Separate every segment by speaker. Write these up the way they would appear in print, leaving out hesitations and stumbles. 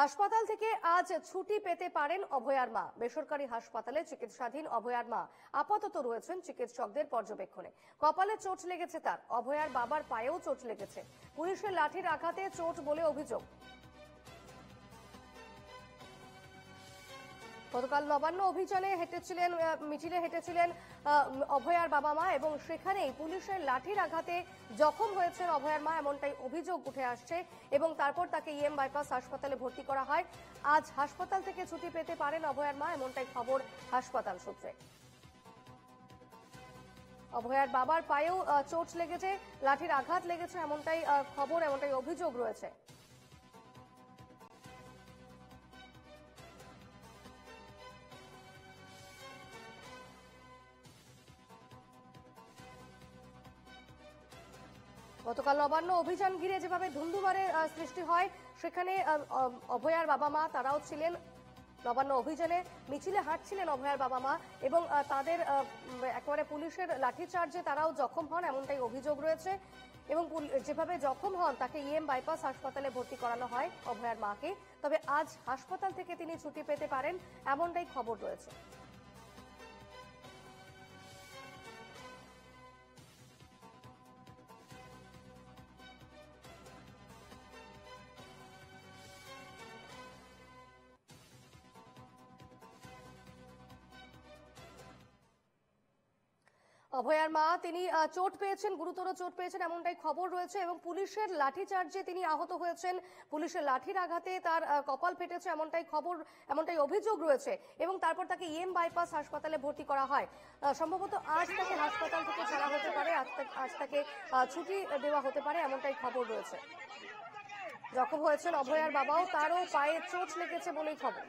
Speaker 1: হাসপাতাল থেকে আজ ছুটি পেতে পারেন অভয়ার মা। বেসরকারি হাসপাতালে চিকিৎসাধীন অভয়ার মা আপাতত রয়েছেন চিকিৎসকদের পর্যবেক্ষণে। কপালে চোট লেগেছে তার, অভয়ার বাবার পায়েও চোট লেগেছে। পুলিশের লাঠির আঘাতে চোট বলে অভিযোগ। গতকাল নবান্ন অভিযানে মিছিলে হেঁটেছিলেন অভয়ার বাবা মা এবং সেখানেই পুলিশের লাঠির আঘাতে জখম হয়েছেন অভয়ার মা, এমনটাই অভিযোগ উঠে আসছে এবং তারপর তাকে ইএম বাইপাস হাসপাতালে ভর্তি করা হয়। আজ হাসপাতাল থেকে ছুটি পেতে পারেন অভয়ার মা, এমনটাই খবর হাসপাতাল সূত্রে। অভয়ার বাবার পায়েও চোট লেগেছে, লাঠির আঘাত লেগেছে, এমনটাই খবর, এমনটাই অভিযোগ রয়েছে। গতকাল নবান্ন অভিযান ঘিরে যেভাবে ধুন্ধুমারের সৃষ্টি হয়, সেখানে অভয়ার বাবা মা তারাও ছিলেন। নবান্ন অভিযানে মিছিলে হাঁটছিলেন অভয়ার বাবা মা এবং তাদের একেবারে পুলিশের লাঠিচার্জে তারাও জখম হন, এমনটাই অভিযোগ রয়েছে। এবং যেভাবে জখম হন তাকে ইএম বাইপাস হাসপাতালে ভর্তি করানো হয় অভয়ার মাকে। তবে আজ হাসপাতাল থেকে তিনি ছুটি পেতে পারেন, এমনটাই খবর রয়েছে। অভয়ার মা তিনি চোট পেয়েছেন, গুরুতর চোট পেয়েছেন, এমনটাই খবর রয়েছে এবং পুলিশের লাঠিচার্জে তিনি আহত হয়েছেন। পুলিশের লাঠির আঘাতে তার কপাল ফেটেছে, এমনটাই খবর, এমনটাই অভিযোগ রয়েছে এবং তারপর তাকে ইএম বাইপাস হাসপাতালে ভর্তি করা হয়। সম্ভবত আজ তাকে হাসপাতাল থেকে ছাড়া হতে পারে, আজ তাকে ছুটি দেওয়া হতে পারে, এমনটাই খবর রয়েছে। জখম হয়েছেন অভয়ার বাবাও, তারও পায়ে চোট লেগেছে বলেই খবর।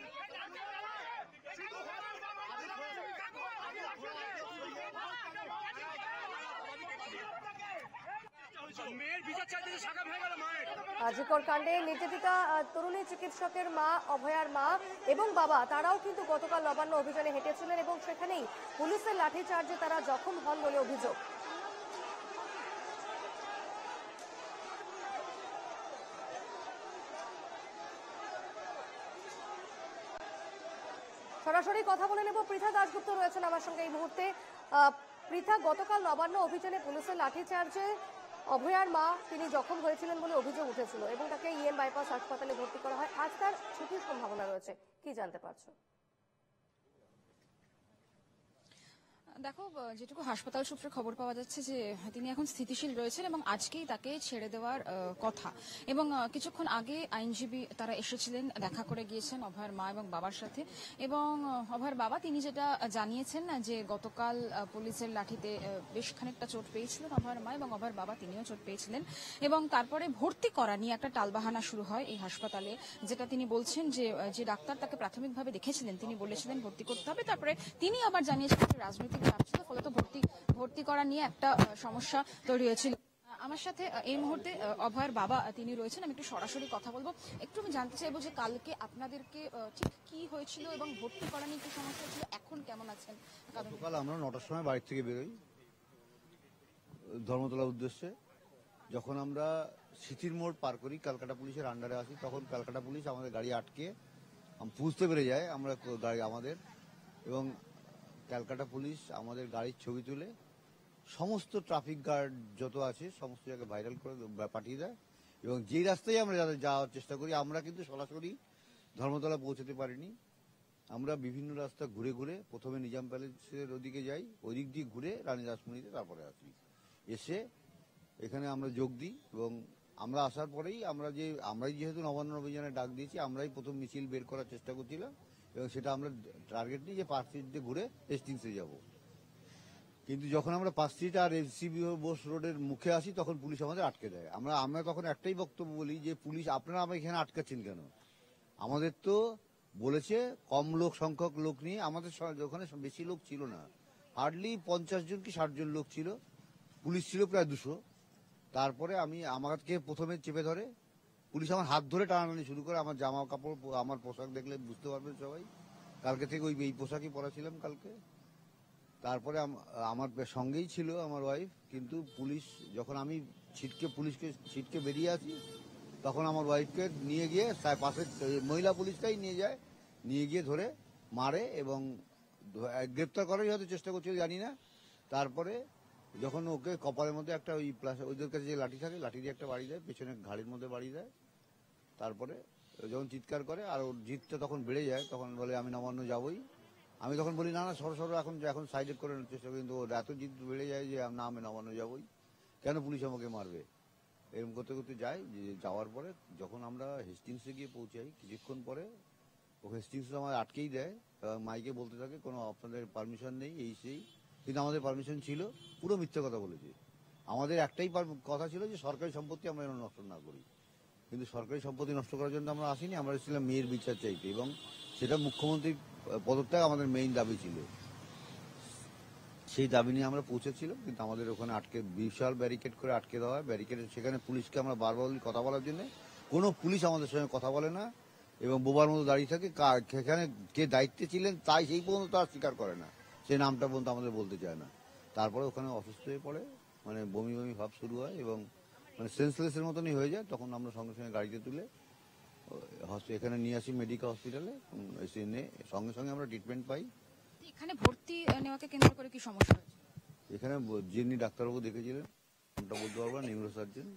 Speaker 1: আজিকর কাণ্ডে নির্যাতিতা তরুণী চিকিৎসকের মা, অভয়ার মা এবং বাবা তারাও কিন্তু গতকাল নবান্ন অভিযানে হেঁটেছিলেন এবং সেখানেই পুলিশের লাঠিচার্জে তারা জখম হন বলে অভিযোগ। সরাসরি কথা বলে নেব, পৃথা দাশগুপ্ত রয়েছেন আমার সঙ্গে এই মুহূর্তে। পৃথা, গতকাল নবান্ন অভিযানে পুলিশের লাঠিচার্জে অভয়ার মা তিনি জখম হয়েছিলেন বলে অভিযোগ উঠেছিল এবং তাকে ইএম বাইপাস হাসপাতালে ভর্তি করা হয়। আজ তার ছুটির সম্ভাবনা রয়েছে, কি জানতে পারছো?
Speaker 2: দেখো, যেটুকু হাসপাতাল সূত্রে খবর পাওয়া যাচ্ছে যে তিনি এখন স্থিতিশীল রয়েছেন এবং আজকেই তাকে ছেড়ে দেওয়ার কথা। এবং কিছুক্ষণ আগে আইনজীবী তারা এসেছিলেন, দেখা করে গিয়েছেন অভয়ার মা এবং বাবার সাথে। এবং অভয়ার বাবা তিনি যেটা জানিয়েছেন যে গতকাল পুলিশের লাঠিতে বেশ খানিকটা চোট পেয়েছিলেন অভয়ার মা এবং অভয়ার বাবা তিনিও চোট পেয়েছিলেন এবং তারপরে ভর্তি করা নিয়ে একটা টালবাহানা শুরু হয় এই হাসপাতালে। যেটা তিনি বলছেন যে ডাক্তার তাকে প্রাথমিকভাবে দেখেছিলেন, তিনি বলেছিলেন ভর্তি করতে হবে। তারপরে তিনি আবার জানিয়েছিলেন যে রাজনৈতিক ছিল, ফলত ভর্তি করা নিয়ে একটা সমস্যা তৈরি হয়েছিল। আমার সাথে এই মুহূর্তে অভয়ের বাবা তিনি রয়েছেন, আমি একটু সরাসরি কথা বলবো। একটু আমি জানতে চাইবো যে কালকে আপনাদেরকে ঠিক কি হয়েছিল এবং ভর্তি করা নিয়ে কি সমস্যা ছিল, এখন কেমন আছেন?
Speaker 3: গতকাল আমরা 9টার সময় বাড়ি থেকে বেরোই ধর্মতলার উদ্দেশ্যে। যখন আমরা সিটির মোড় পার করি, ক্যালকাটা পুলিশের আন্ডারে আসি, তখন ক্যালকাটা পুলিশ আমাদের গাড়ি আটকে বুঝতে পেরে যায় আমরা গাড়ি আমাদের, এবং ক্যালকাটা পুলিশ আমাদের গাড়ির ছবি তুলে সমস্ত ট্রাফিক গার্ড যত আছে সমস্ত জায়গায় ভাইরাল করে পাঠিয়ে দেয়। এবং যেই রাস্তায় আমরা যাওয়ার চেষ্টা করি, আমরা কিন্তু সরাসরি ধর্মতলা পৌঁছতে পারিনি। আমরা বিভিন্ন রাস্তা ঘুরে ঘুরে প্রথমে নিজাম প্যালেসের ওদিকে যাই, ওই দিক দিয়ে ঘুরে রানী রাসমণিতে তারপরে আসি। এসে এখানে আমরা যোগ দিই এবং আমরা আসার পরেই আমরাই যেহেতু নবান্ন অভিযানে ডাক দিয়েছি, আমরাই প্রথম মিছিল বের করার চেষ্টা করছিলাম এবং সেটা আমরা টার্গেট নিই যে পার্ক স্ট্রিট দিয়ে ঘুরে হেস্টিংসে যাব। কিন্তু যখন আমরা পার্ক স্ট্রিট আর এসসিবি বোস রোডের মুখে আসি, তখন পুলিশ আমাদের আটকে দেয়। আমরা তখন একটাই বক্তব্য বলি যে পুলিশ আপনারা আমাকে এখানে আটকাচ্ছেন কেন? আমাদের তো বলেছে কম সংখ্যক লোক নিয়ে, আমাদের ওখানে বেশি লোক ছিল না, হার্ডলি 50 জন কি 60 জন লোক ছিল, পুলিশ ছিল প্রায় 200। তারপরে আমাকে প্রথমে চেপে ধরে পুলিশ, আমার হাত ধরে টানাটানি শুরু করে। আমার জামা কাপড়, আমার পোশাক দেখলে বুঝতে পারবেন সবাই, কালকে থেকে এই পোশাকই পরাছিলাম কালকে। তারপরে আমার সঙ্গেই ছিল আমার ওয়াইফ, কিন্তু পুলিশ যখন আমি পুলিশকে ছিটকে বেরিয়ে আসি, তখন আমার ওয়াইফকে নিয়ে গিয়ে পাশের মহিলা পুলিশটাই নিয়ে যায়, নিয়ে গিয়ে ধরে মারে এবং গ্রেপ্তার করারই হয়তো চেষ্টা করছিল, জানি না। তারপরে যখন ওকে কপালের মধ্যে একটা ওই প্লাস ওদের কাছে যে লাঠি থাকে, লাঠি দিয়ে একটা বাড়ি দেয়, পেছনে ঘাড়ির মধ্যে বাড়ি দেয়। তারপরে যখন চিৎকার করে আর ওর জিতটা তখন বেড়ে যায়, তখন বলে আমি নবান্ন যাবই। আমি তখন বলি না না সরো সরো, এখন সাইডেড করে চেষ্টা করি, কিন্তু ওর এত জিদ বেড়ে যায় যে না আমি নবান্ন যাবই, কেন পুলিশ আমাকে মারবে, এরকম করতে করতে যাই। যাওয়ার পরে যখন আমরা হেস্টিংসে গিয়ে পৌঁছাই, কিছুক্ষণ পরে ও হেস্টিংস আমার আটকেই দেয় এবং মাইকে বলতে থাকে কোনো আপনাদের পারমিশন নেই, এই সেই। কিন্তু আমাদের পারমিশন ছিল, পুরো মিথ্যে কথা বলেছে। আমাদের একটাই কথা ছিল যে সরকারি সম্পত্তি আমরা যেন নষ্ট না করি, কিন্তু সরকারি সম্পত্তি নষ্ট করার জন্য আমরা আসিনি, আমরা এসেছিলাম মেয়ের বিচার চাইতে, এবং সেটা মুখ্যমন্ত্রীর পদত্যাগ আমাদের মেইন দাবি ছিল। সেই দাবি নিয়ে আমরা পৌঁছেছিলাম, কিন্তু আমাদের ওখানে আটকে বিশাল ব্যারিকেড করে আটকে দেওয়া হয়। ব্যারিকেড সেখানে পুলিশকে আমরা বারবার বলি কথা বলার জন্য, কোনো পুলিশ আমাদের সঙ্গে কথা বলে না এবং বোবার মতো দাঁড়িয়ে থাকে। সেখানে কে দায়িত্বে ছিলেন তাই সেই পর্যন্ত তার স্বীকার করে না, সেই নামটা পর্যন্ত আমাদের বলতে চায় না। তারপরে ওখানে অসুস্থ হয়ে পড়ে, মানে বমি বমি ভাব শুরু হয় এবং মানে সেন্সলেসের মতনই হয়ে যায়। তখন আমরা সঙ্গে সঙ্গে গাড়িতে তুলে এখানে নিয়ে আসি মেডিকেল হসপিটালে, এসে এনে সঙ্গে সঙ্গে আমরা ট্রিটমেন্ট পাই।
Speaker 2: এখানে ভর্তি নেওয়াকে কেন্দ্র করে কি সমস্যা হয়েছে?
Speaker 3: এখানে যিনি ডাক্তারবাবু দেখেছিলেন, নামটা বলতে পারবো না, নিউরো সার্জন,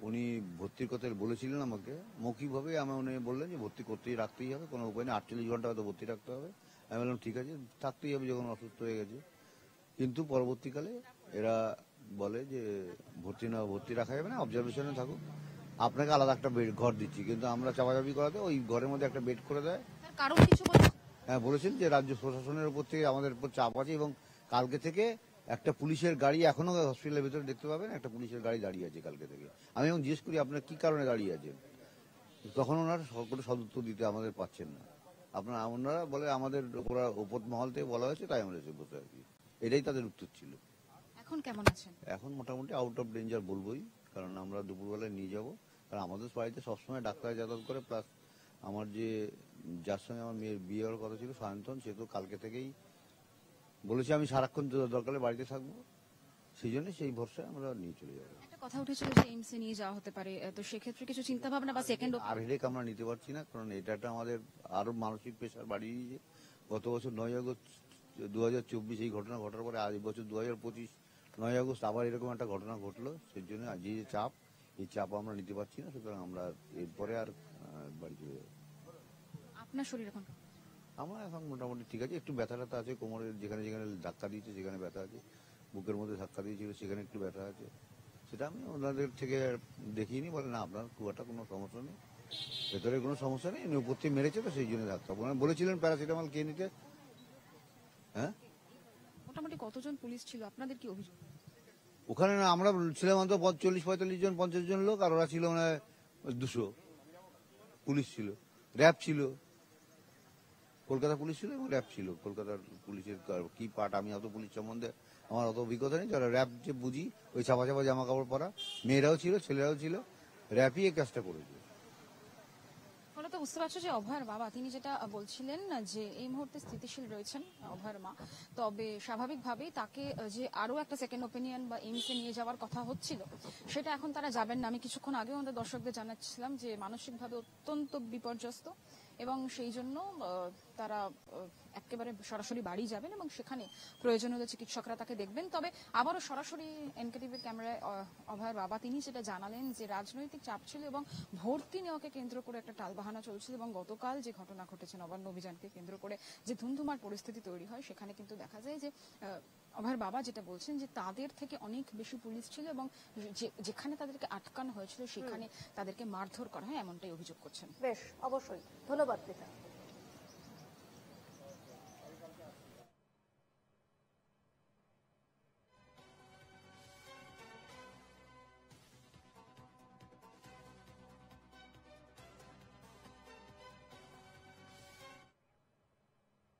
Speaker 3: উনি ভর্তির কথা বলেছিলেন আমাকে মৌখিকভাবে। উনি বললেন যে ভর্তি করতেই রাখতেই হবে, কোনো উপায় নেই, 48 ঘন্টা হয়তো ভর্তি রাখতে হবে। আমি বললাম ঠিক আছে, থাকতেই হবে যখন অসুস্থ হয়ে গেছে। কিন্তু পরবর্তীকালে এরা বলে যে ভর্তি রাখা যাবে না, অবজারভেশনে থাকুক, আপনাকে আলাদা একটা বেড ঘর দিচ্ছি। কিন্তু আমরা চাপাচাপি করাতে ওই ঘরের মধ্যে একটা বেড করে দেয়।
Speaker 2: তার কারণ কিছু বলছে?
Speaker 3: হ্যাঁ, বলেছেন যে রাজ্য প্রশাসনের উপর থেকে আমাদের উপর চাপ আছে এবং কালকে থেকে একটা পুলিশের গাড়ি এখনো হসপিটালের ভিতরে দেখতে পাবেন, একটা পুলিশের গাড়ি দাঁড়িয়ে আছে কালকে থেকে। আমি এখন জিজ্ঞেস করি আপনার কি কারণে দাঁড়িয়ে আছেন, তখন ওনারা কোনো সদুত্তর দিতে আমাদের পাচ্ছেন না। ওনারা বলে আমাদের উপর মহল থেকে বলা হয়েছে তাই আমরা এসে বসে আছি, এটাই তাদের উত্তর ছিল।
Speaker 2: এখন কেমন আছেন?
Speaker 3: এখন মোটামুটি আউট অফ ডেঞ্জার বলবোই, কারণ আমরা দুপুরবেলায় নিয়ে যাব। কারণ আমাদের বাড়িতে সবসময় ডাক্তার যাতায়াত করে, প্লাস আমার যার সঙ্গে আমার মেয়ের বিয়ে হওয়ার কথা ছিল সায়ন্তন, সে তো কালকে থেকেই বলেছে আমি সারাক্ষণ দরকারে বাড়িতে থাকবো, সেই জন্য সেই ভরসায় আমরা নিয়ে চলে যাবো।
Speaker 2: একটা কথা উঠেছিল যে এইমসে নিয়ে যাওয়া হতে পারে, তো সেক্ষেত্রে কিছু চিন্তা ভাবনা বা সেকেন্ড
Speaker 3: আর হেডেক আমরা নিতে পারছি না, কারণ এটা একটা আমাদের আরো মানসিক প্রেশার বাড়িয়ে দিয়েছে। গত বছর 9 আগস্ট 2024 এই ঘটনা ঘটার পরে আজ বছর 2025 9 আগস্ট আবার এরকম একটা ঘটনা ঘটলো, সেই জন্য যে চাপ, এই চাপ আমরা নিতে পারছি না। সুতরাং আমরা এরপরে আর বাড়ি চলে যাবো।
Speaker 2: আপনার শরীর এখন
Speaker 3: আমার এখন মোটামুটি ঠিক আছে, একটু ব্যথা ট্যাথা আছে কোমরের, যেখানে যেখানে ধাক্কা দিয়েছে সেখানে ব্যথা আছে, বুকের মধ্যে ধাক্কা দিয়েছিল সেখানে একটু ব্যথা আছে। সেটা আমি ওনাদের থেকে দেখিনি, বলে না আপনার খুব একটা কোনো সমস্যা নেই, ভেতরে কোনো সমস্যা নেই, উপর থেকে মেরেছে তো সেই জন্য ধাক্কা। বলেছিলেন প্যারাসিটামল খেয়ে নিতে। হ্যাঁ,
Speaker 2: মোটামুটি কতজন পুলিশ ছিল, আপনাদের কি অভিযোগ?
Speaker 3: ওখানে না আমরা ছিলাম অন্তত 40-45 জন, 50 জন লোক, আর ওরা ছিল মানে 200 পুলিশ ছিল, র্যাব ছিল, কলকাতা পুলিশ ছিল এবং র্যাব ছিল। কলকাতার পুলিশের কি পার্ট, আমি অত পুলিশ সম্বন্ধে আমার অত অভিজ্ঞতা নেই, যারা র্যাব যে বুঝি, ওই চাপা চাপা জামা কাপড় পরা মেয়েরাও ছিল, ছেলেরাও ছিল, র্যাবই এই কাজটা করেছে।
Speaker 2: ফলে তো বুঝতে পারছো যে অভয়ের বাবা তিনি যেটা বলছিলেন যে এই মুহূর্তে স্থিতিশীল রয়েছেন অভয়ের মা, তবে স্বাভাবিকভাবেই তাকে যে আরো একটা সেকেন্ড ওপিনিয়ন বা এইমসে নিয়ে যাওয়ার কথা হচ্ছিল, সেটা এখন তারা যাবেন না। আমি কিছুক্ষণ আগেও আমাদের দর্শকদের জানাচ্ছিলাম যে মানসিকভাবে অত্যন্ত বিপর্যস্ত এবং সেই জন্য তারা একেবারে সরাসরি বাড়ি যাবেন এবং সেখানে প্রয়োজনীয় চিকিৎসকরা তাকে দেখবেন। তবে আবারও সরাসরি এনকেটিভির ক্যামেরায় অভয়ের বাবা তিনি যেটা জানালেন যে রাজনৈতিক চাপ ছিল এবং ভর্তি নেওয়াকে কেন্দ্র করে একটা টালবাহানা চলছিল, এবং গতকাল যে ঘটনা ঘটেছে নবান্ন অভিযানকে কেন্দ্র করে যে ধুমধুমার পরিস্থিতি তৈরি হয়, সেখানে কিন্তু দেখা যায় যে অভয়ের বাবা যেটা বলছেন যে তাদের থেকে অনেক বেশি পুলিশ ছিল এবং যেখানে তাদেরকে আটকানো হয়েছিল সেখানে তাদেরকে মারধর করা হয়, এমনটাই অভিযোগ করছেন।
Speaker 1: বেশ, অবশ্যই ধন্যবাদ পৃথা।